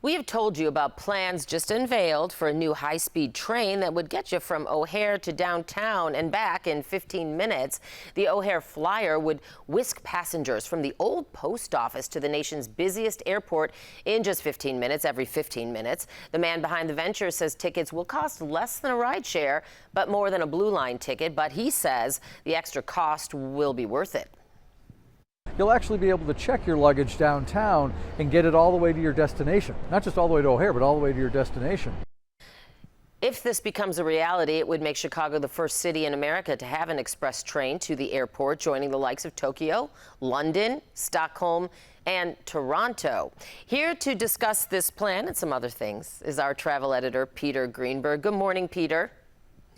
We have told you about plans just unveiled for a new high-speed train that would get you from O'Hare to downtown and back in 15 minutes. The O'Hare Flyer would whisk passengers from the old post office to the nation's busiest airport in just 15 minutes, every 15 minutes. The man behind the venture says tickets will cost less than a rideshare, but more than a Blue Line ticket. But he says the extra cost will be worth it. You'll actually be able to check your luggage downtown and get it all the way to your destination. Not just all the way to O'Hare, but all the way to your destination. If this becomes a reality, it would make Chicago the first city in America to have an express train to the airport, joining the likes of Tokyo, London, Stockholm, and Toronto. Here to discuss this plan and some other things is our travel editor, Peter Greenberg. Good morning, Peter.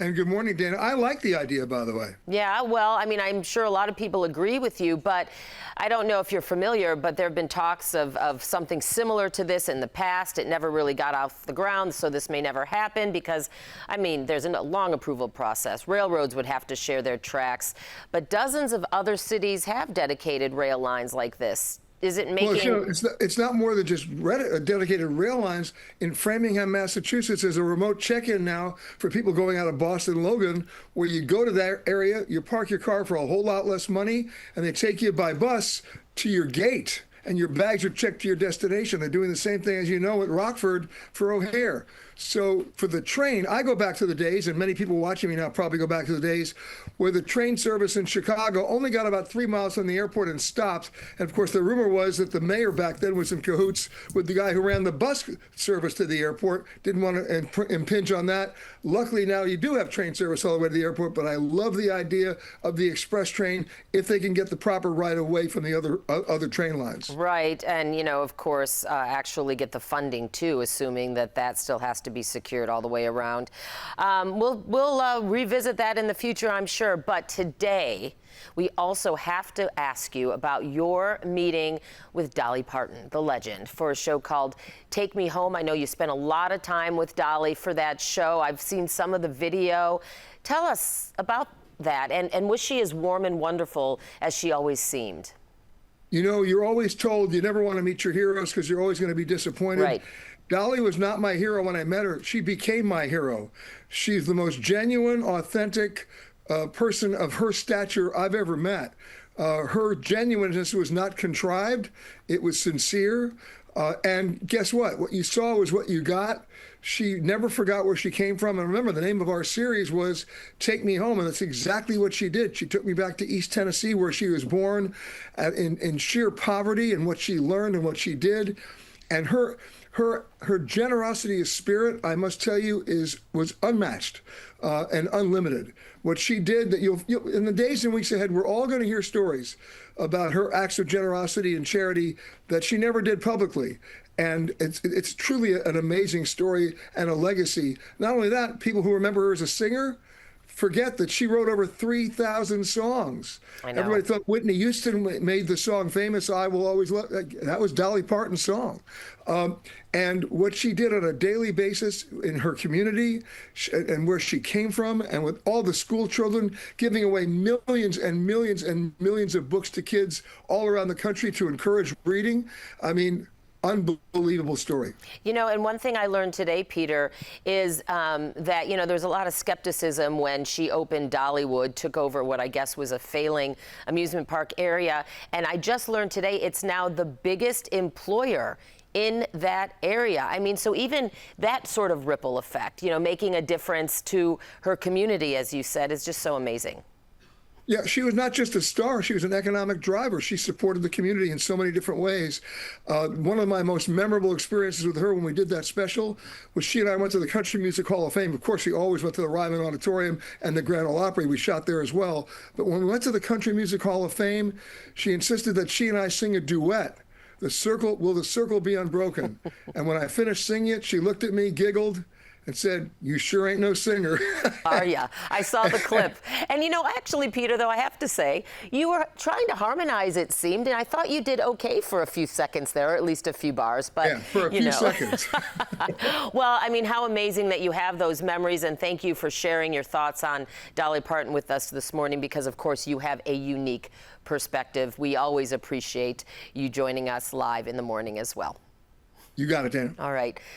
And good morning, Dana. I like the idea, by the way. Yeah, well, I mean, I'm sure a lot of people agree with you, but I don't know if you're familiar, but there have been talks of something similar to this in the past. It never really got off the ground, so this may never happen because, I mean, there's a long approval process. Railroads would have to share their tracks, but dozens of other cities have dedicated rail lines like this. Is it making... Well, you know, it's not more than just dedicated rail lines. In Framingham, Massachusetts, there's a remote check-in now for people going out of Boston Logan, where you go to that area, you park your car for a whole lot less money, and they take you by bus to your gate, and your bags are checked to your destination. They're doing the same thing, as you know, at Rockford for O'Hare. So for the train, I go back to the days, and many people watching me now probably go back to the days, where the train service in Chicago only got about 3 miles from the airport and stopped. And of course, the rumor was that the mayor back then was in cahoots with the guy who ran the bus service to the airport, didn't want to impinge on that. Luckily, now you do have train service all the way to the airport, but I love the idea of the express train if they can get the proper right of way from the other train lines. Right, and you know, of course, actually get the funding too, assuming that that still has to be secured all the way around. We'll revisit that in the future, I'm sure. But today, we also have to ask you about your meeting with Dolly Parton, the legend, for a show called Take Me Home. I know you spent a lot of time with Dolly for that show. I've seen some of the video. Tell us about that. And was she as warm and wonderful as she always seemed? You know, you're always told you never want to meet your heroes because you're always going to be disappointed. Right. Dolly was not my hero when I met her. She became my hero. She's the most genuine, authentic person of her stature I've ever met. Her genuineness was not contrived. It was sincere. And guess what? What you saw was what you got. She never forgot where she came from. And remember, the name of our series was Take Me Home, and that's exactly what she did. She took me back to East Tennessee, where she was born, in sheer poverty, and what she learned and what she did. And her generosity of spirit, I must tell you, was unmatched and unlimited. What she did, that you'll in the days and weeks ahead, we're all going to hear stories about her acts of generosity and charity that she never did publicly. And it's truly an amazing story and a legacy. Not only that, people who remember her as a singer forget that she wrote over 3,000 songs. I know. Everybody thought Whitney Houston made the song famous, I Will Always Love. That was Dolly Parton's song. And what she did on a daily basis in her community and where she came from, and with all the school children, giving away millions and millions and millions of books to kids all around the country to encourage reading. I mean, unbelievable story. You know, and one thing I learned today, Peter, is that, you know, there's a lot of skepticism when she opened Dollywood, took over what I guess was a failing amusement park area. And I just learned today it's now the biggest employer in that area. I mean, so even that sort of ripple effect, you know, making a difference to her community, as you said, is just so amazing. Yeah, she was not just a star, she was an economic driver. She supported the community in so many different ways. One of my most memorable experiences with her when we did that special was she and I went to the Country Music Hall of Fame. Of course, we always went to the Ryman Auditorium and the Grand Ole Opry. We shot there as well. But when we went to the Country Music Hall of Fame, she insisted that she and I sing a duet. The Circle, Will the Circle Be Unbroken? And when I finished singing it, she looked at me, giggled, and said, "You sure ain't no singer." Are ya? I saw the clip. And you know, actually, Peter, though, I have to say, you were trying to harmonize, it seemed, and I thought you did okay for a few seconds there, or at least a few bars. But, yeah, for a few seconds. Well, I mean, how amazing that you have those memories, and thank you for sharing your thoughts on Dolly Parton with us this morning, because, of course, you have a unique perspective. We always appreciate you joining us live in the morning as well. You got it, Dan. All right.